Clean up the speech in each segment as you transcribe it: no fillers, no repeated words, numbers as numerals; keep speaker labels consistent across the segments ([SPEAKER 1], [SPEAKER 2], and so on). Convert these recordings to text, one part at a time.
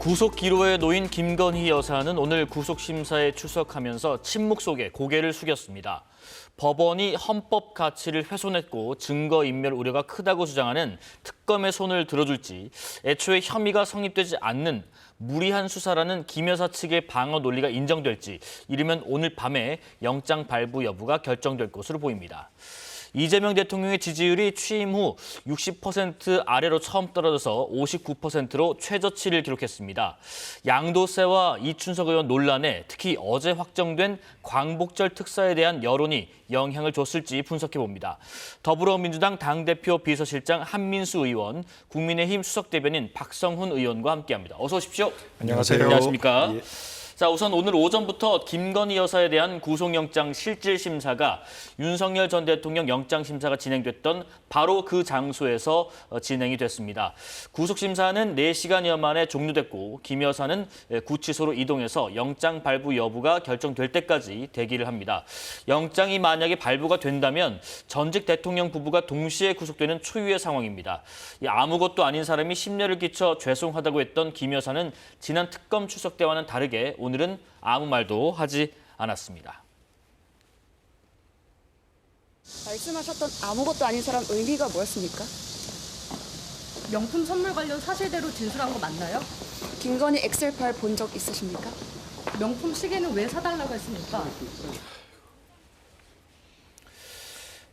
[SPEAKER 1] 구속 기로에 놓인 김건희 여사는 오늘 구속심사에 출석하면서 침묵 속에 고개를 숙였습니다. 법원이 헌법 가치를 훼손했고 증거인멸 우려가 크다고 주장하는 특검의 손을 들어줄지, 애초에 혐의가 성립되지 않는 무리한 수사라는 김 여사 측의 방어 논리가 인정될지, 이르면 오늘 밤에 영장 발부 여부가 결정될 것으로 보입니다. 이재명 대통령의 지지율이 취임 후 60% 아래로 처음 떨어져서 59%로 최저치를 기록했습니다. 양도세와 이춘석 의원 논란에 특히 어제 확정된 광복절 특사에 대한 여론이 영향을 줬을지 분석해봅니다. 더불어민주당 당대표 비서실장 한민수 의원, 국민의힘 수석대변인 박성훈 의원과 함께합니다. 어서 오십시오.
[SPEAKER 2] 안녕하세요.
[SPEAKER 1] 안녕하십니까.
[SPEAKER 2] 예.
[SPEAKER 1] 자, 우선 오늘 오전부터 김건희 여사에 대한 구속영장 실질심사가 윤석열 전 대통령 영장심사가 진행됐던 바로 그 장소에서 진행이 됐습니다. 구속심사는 4시간여 만에 종료됐고 김 여사는 구치소로 이동해서 영장 발부 여부가 결정될 때까지 대기를 합니다. 영장이 만약에 발부가 된다면 전직 대통령 부부가 동시에 구속되는 초유의 상황입니다. 아무것도 아닌 사람이 심려를 끼쳐 죄송하다고 했던 김 여사는 지난 특검 출석 때와는 다르게 오늘은 아무 말도 하지 않았습니다.
[SPEAKER 3] 말씀하셨던 아무것도 아닌 사람 의미가 뭐였습니까?
[SPEAKER 4] 명품 선물 관련 사실대로 진술한 거 맞나요?
[SPEAKER 3] 김건희 엑셀 파일 본 적 있으십니까?
[SPEAKER 4] 명품 시계는 왜 사달라고 했습니까?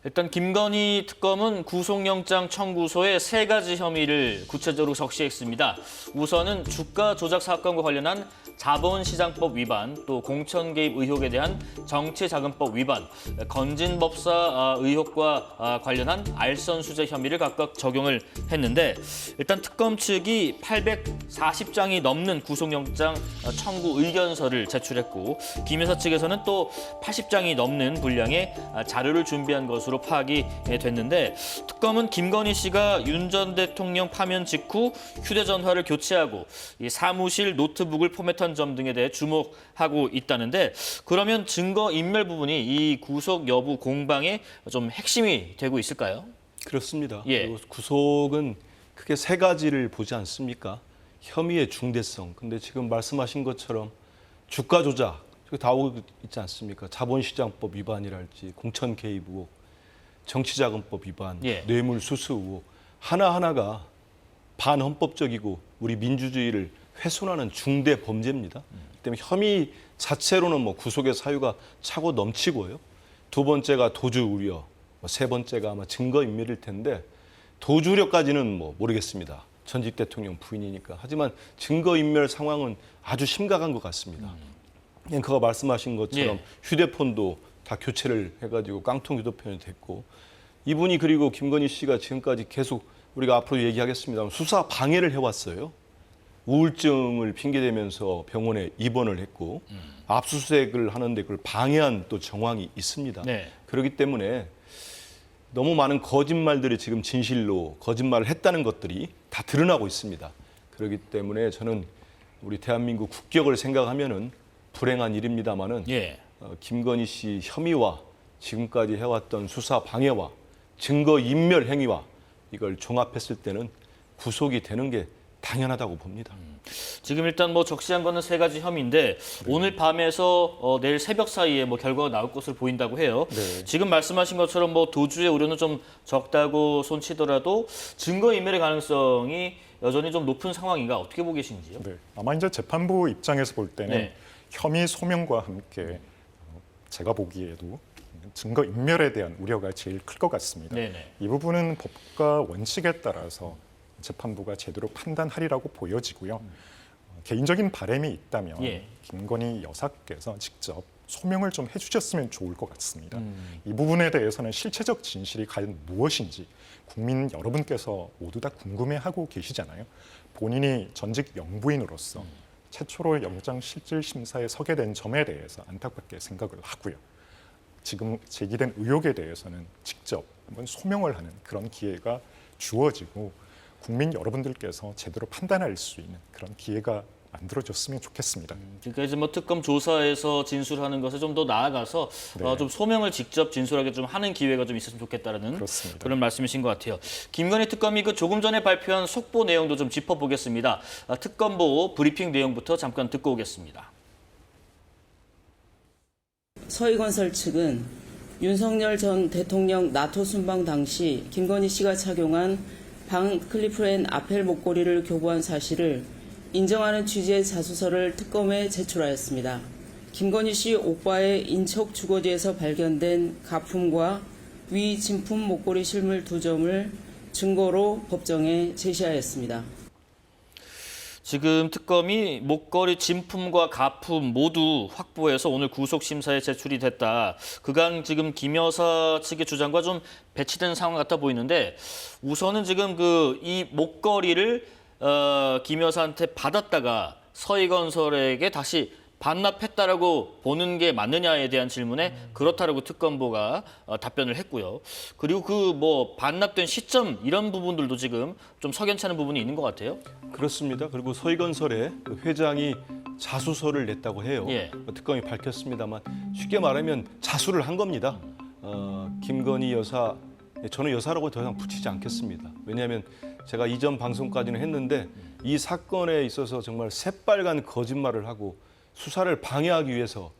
[SPEAKER 1] 일단 김건희 특검은 구속영장 청구서에 3가지 혐의를 구체적으로 적시했습니다. 우선은 주가 조작 사건과 관련한 자본시장법 위반, 또 공천 개입 의혹에 대한 정치자금법 위반, 건진법사 의혹과 관련한 알선 수재 혐의를 각각 적용을 했는데, 일단 특검 측이 840장이 넘는 구속영장 청구 의견서를 제출했고, 김 여사 측에서는 또 80장이 넘는 분량의 자료를 준비한 것으로 파악이 됐는데, 특검은 김건희 씨가 윤 전 대통령 파면 직후 휴대전화를 교체하고 이 사무실 노트북을 포맷한 점 등에 대해 주목하고 있다는데, 그러면 증거인멸 부분이 이 구속 여부 공방의 좀 핵심이 되고 있을까요?
[SPEAKER 2] 그렇습니다.
[SPEAKER 1] 예.
[SPEAKER 2] 그리고 구속은 크게 3가지를 보지 않습니까? 혐의의 중대성. 근데 지금 말씀하신 것처럼 주가 조작, 저기 다 오고 있지 않습니까? 자본시장법 위반이랄지, 공천 개입 의혹, 정치자금법 위반,
[SPEAKER 1] 예.
[SPEAKER 2] 뇌물수수 의혹, 하나하나가 반헌법적이고 우리 민주주의를 훼손하는 중대 범죄입니다. 그렇기 때문에 혐의 자체로는 구속의 사유가 차고 넘치고요. 2번째가 도주 우려, 3번째가 아마 증거인멸일 텐데, 도주 우려까지는 모르겠습니다. 전직 대통령 부인이니까. 하지만 증거인멸 상황은 아주 심각한 것 같습니다. 앵커가 말씀하신 것처럼
[SPEAKER 1] 예.
[SPEAKER 2] 휴대폰도 다 교체를 해가지고 깡통 휴대폰이 됐고, 이분이 그리고 김건희 씨가 지금까지 계속 우리가 앞으로 얘기하겠습니다. 수사 방해를 해왔어요. 우울증을 핑계대면서 병원에 입원을 했고, 압수수색을 하는데 그걸 방해한 또 정황이 있습니다.
[SPEAKER 1] 네.
[SPEAKER 2] 그렇기 때문에 너무 많은 거짓말들이 지금 진실로 거짓말을 했다는 것들이 다 드러나고 있습니다. 그렇기 때문에 저는 우리 대한민국 국격을 생각하면은 불행한 일입니다만은
[SPEAKER 1] 예.
[SPEAKER 2] 김건희 씨 혐의와 지금까지 해왔던 수사 방해와 증거 인멸 행위와 이걸 종합했을 때는 구속이 되는 게 당연하다고 봅니다.
[SPEAKER 1] 지금 일단 적시한 거는 3가지 혐의인데, 오늘 밤에서 내일 새벽 사이에 결과가 나올 것으로 보인다고 해요.
[SPEAKER 2] 네.
[SPEAKER 1] 지금 말씀하신 것처럼 도주의 우려는 좀 적다고 손치더라도 증거인멸의 가능성이 여전히 좀 높은 상황인가, 어떻게 보고 계신지요?
[SPEAKER 5] 네, 아마 이제 재판부 입장에서 볼 때는
[SPEAKER 1] 네.
[SPEAKER 5] 혐의 소명과 함께 제가 보기에도 증거 인멸에 대한 우려가 제일 클 것 같습니다.
[SPEAKER 1] 네네.
[SPEAKER 5] 이 부분은 법과 원칙에 따라서 재판부가 제대로 판단하리라고 보여지고요. 개인적인 바람이 있다면
[SPEAKER 1] 예.
[SPEAKER 5] 김건희 여사께서 직접 소명을 좀 해주셨으면 좋을 것 같습니다. 이 부분에 대해서는 실체적 진실이 과연 무엇인지 국민 여러분께서 모두 다 궁금해하고 계시잖아요. 본인이 전직 영부인으로서 최초로 영장 실질 심사에 서게 된 점에 대해서 안타깝게 생각을 하고요. 지금 제기된 의혹에 대해서는 직접 한번 소명을 하는 그런 기회가 주어지고 국민 여러분들께서 제대로 판단할 수 있는 그런 기회가 만들어졌으면 좋겠습니다.
[SPEAKER 1] 그러니까 이제 뭐 특검 조사에서 진술하는 것에 좀 더 나아가서
[SPEAKER 5] 네.
[SPEAKER 1] 좀 소명을 직접 진솔하게 좀 하는 기회가 좀 있었으면 좋겠다라는
[SPEAKER 5] 그렇습니다.
[SPEAKER 1] 그런 말씀이신 것 같아요. 김건희 특검이 그 조금 전에 발표한 속보 내용도 좀 짚어보겠습니다. 특검보 브리핑 내용부터 잠깐 듣고 오겠습니다.
[SPEAKER 6] 서희건설 측은 윤석열 전 대통령 나토 순방 당시 김건희 씨가 착용한 방 클리프앤 아펠 목걸이를 교부한 사실을 인정하는 취지의 자수서를 특검에 제출하였습니다. 김건희 씨 오빠의 인척 주거지에서 발견된 가품과 위 진품 목걸이 실물 2점을 증거로 법정에 제시하였습니다.
[SPEAKER 1] 지금 특검이 목걸이 진품과 가품 모두 확보해서 오늘 구속심사에 제출이 됐다. 그간 지금 김 여사 측의 주장과 좀 배치된 상황 같아 보이는데 우선은 지금 이 목걸이를 김 여사한테 받았다가 서희건설에게 다시 반납했다라고 보는 게 맞느냐에 대한 질문에 그렇다라고 특검보가 답변을 했고요. 그리고 반납된 시점 이런 부분들도 지금 좀 석연찮은 부분이 있는 것 같아요.
[SPEAKER 2] 그렇습니다. 그리고 서희건설의 회장이 자수서를 냈다고 해요.
[SPEAKER 1] 예.
[SPEAKER 2] 특검이 밝혔습니다만 쉽게 말하면 자수를 한 겁니다. 김건희 여사, 저는 여사라고 더 이상 붙이지 않겠습니다. 왜냐하면 제가 이전 방송까지는 했는데 이 사건에 있어서 정말 새빨간 거짓말을 하고 수사를 방해하기 위해서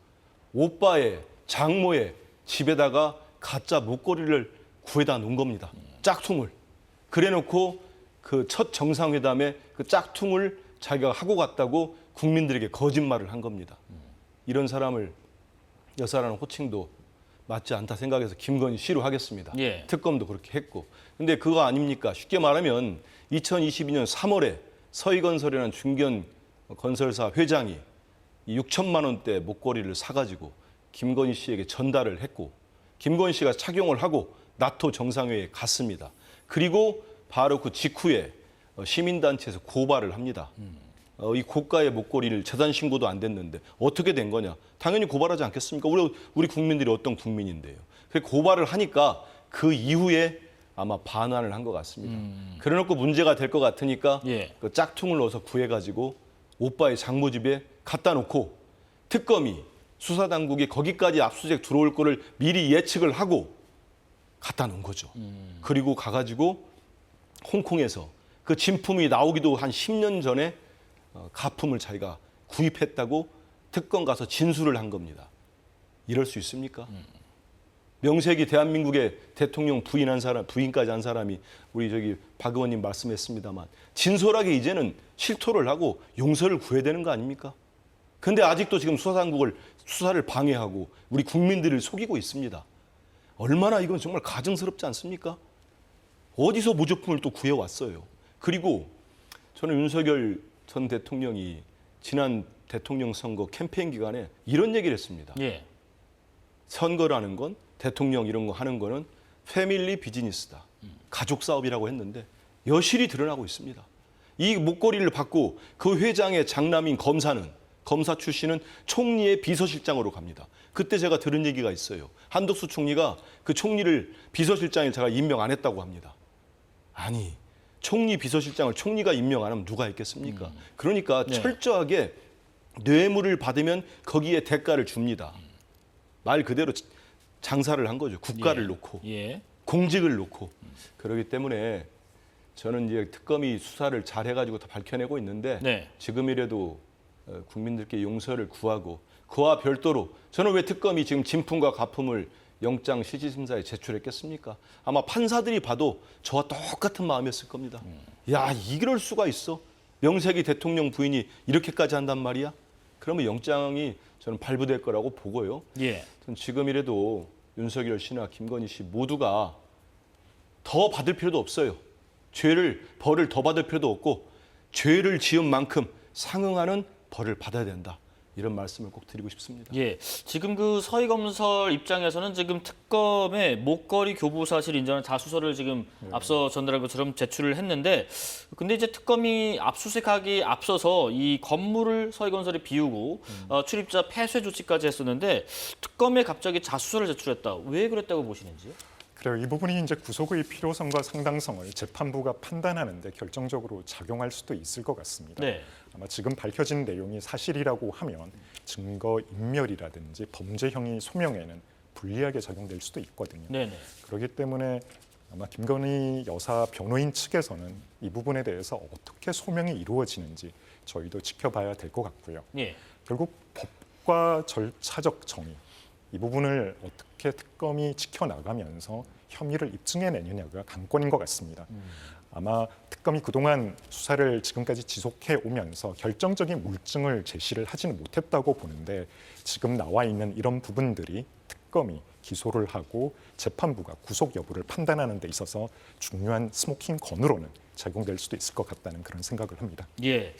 [SPEAKER 2] 오빠의 장모의 집에다가 가짜 목걸이를 구해다 놓은 겁니다. 짝퉁을. 그래놓고 그 첫 정상회담에 그 짝퉁을 자기가 하고 갔다고 국민들에게 거짓말을 한 겁니다. 이런 사람을 여사라는 호칭도 맞지 않다 생각해서 김건희 씨로 하겠습니다.
[SPEAKER 1] 예.
[SPEAKER 2] 특검도 그렇게 했고. 근데 그거 아닙니까? 쉽게 말하면 2022년 3월에 서희건설이라는 중견 건설사 회장이 6천만 원대 목걸이를 사가지고 김건희 씨에게 전달을 했고 김건희 씨가 착용을 하고 나토 정상회의에 갔습니다. 그리고 바로 그 직후에 시민단체에서 고발을 합니다. 이 고가의 목걸이를 재산 신고도 안 됐는데 어떻게 된 거냐? 당연히 고발하지 않겠습니까? 우리 국민들이 어떤 국민인데요. 그래서 고발을 하니까 그 이후에 아마 반환을 한 것 같습니다. 그래놓고 문제가 될 것 같으니까
[SPEAKER 1] 예.
[SPEAKER 2] 그 짝퉁을 넣어서 구해가지고 오빠의 장모 집에 갖다 놓고 특검이 수사당국이 거기까지 압수수색 들어올 거를 미리 예측을 하고 갖다 놓은 거죠. 그리고 가가지고 홍콩에서 그 진품이 나오기도 한 10년 전에 가품을 자기가 구입했다고 특검 가서 진술을 한 겁니다. 이럴 수 있습니까? 명색이 대한민국의 대통령 부인한 사람, 부인까지 한 사람이 우리 박 의원님 말씀했습니다만 진솔하게 이제는 실토를 하고 용서를 구해야 되는 거 아닙니까? 근데 아직도 지금 수사를 방해하고 우리 국민들을 속이고 있습니다. 얼마나 이건 정말 가증스럽지 않습니까? 어디서 무조품을 또 구해왔어요. 그리고 저는 윤석열 전 대통령이 지난 대통령 선거 캠페인 기간에 이런 얘기를 했습니다.
[SPEAKER 1] 예.
[SPEAKER 2] 선거라는 건 대통령 이런 거 하는 거는 패밀리 비즈니스다. 가족 사업이라고 했는데 여실히 드러나고 있습니다. 이 목걸이를 받고 그 회장의 장남인 검사 출신은 총리의 비서실장으로 갑니다. 그때 제가 들은 얘기가 있어요. 한덕수 총리가 그 총리를 비서실장에 제가 임명 안 했다고 합니다. 아니, 총리 비서실장을 총리가 임명 안 하면 누가 했겠습니까? 그러니까
[SPEAKER 1] 네.
[SPEAKER 2] 철저하게 뇌물을 받으면 거기에 대가를 줍니다. 말 그대로 장사를 한 거죠. 국가를 놓고.
[SPEAKER 1] 예.
[SPEAKER 2] 공직을 놓고. 그렇기 때문에 저는 이제 특검이 수사를 잘 해가지고 다 밝혀내고 있는데
[SPEAKER 1] 네.
[SPEAKER 2] 지금이라도 국민들께 용서를 구하고 그와 별도로 저는 왜 특검이 지금 진품과 가품을 영장 실질심사에 제출했겠습니까? 아마 판사들이 봐도 저와 똑같은 마음이었을 겁니다. 야, 이럴 수가 있어? 명색이 대통령 부인이 이렇게까지 한단 말이야? 그러면 영장이 저는 발부될 거라고 보고요.
[SPEAKER 1] 예.
[SPEAKER 2] 전 지금이라도 윤석열 씨나 김건희 씨 모두가 더 받을 필요도 없어요. 벌을 더 받을 필요도 없고 죄를 지은 만큼 상응하는 벌을 받아야 된다. 이런 말씀을 꼭 드리고 싶습니다.
[SPEAKER 1] 예, 지금 그 서희건설 입장에서는 지금 특검의 목걸이 교부 사실 인정한 자수서를 지금 앞서 전달한 것처럼 제출을 했는데, 근데 이제 특검이 압수수색하기 앞서서 이 건물을 서희건설에 비우고 출입자 폐쇄 조치까지 했었는데 특검에 갑자기 자수서를 제출했다. 왜 그랬다고 보시는지요?
[SPEAKER 5] 그래요. 이 부분이 이제 구속의 필요성과 상당성을 재판부가 판단하는데 결정적으로 작용할 수도 있을 것 같습니다.
[SPEAKER 1] 네.
[SPEAKER 5] 아마 지금 밝혀진 내용이 사실이라고 하면 증거 인멸이라든지 범죄형이 소명에는 불리하게 작용될 수도 있거든요.
[SPEAKER 1] 네네.
[SPEAKER 5] 그렇기 때문에 아마 김건희 여사 변호인 측에서는 이 부분에 대해서 어떻게 소명이 이루어지는지 저희도 지켜봐야 될 것 같고요.
[SPEAKER 1] 예.
[SPEAKER 5] 결국 법과 절차적 정의 이 부분을 어떻게 특검이 지켜나가면서 혐의를 입증해내느냐가 관건인 것 같습니다. 아마 특검이 그동안 수사를 지금까지 지속해 오면서 결정적인 물증을 제시를 하지는 못했다고 보는데 지금 나와 있는 이런 부분들이 특검이 기소를 하고 재판부가 구속 여부를 판단하는 데 있어서 중요한 스모킹 건으로는 작용될 수도 있을 것 같다는 그런 생각을 합니다.
[SPEAKER 1] 예.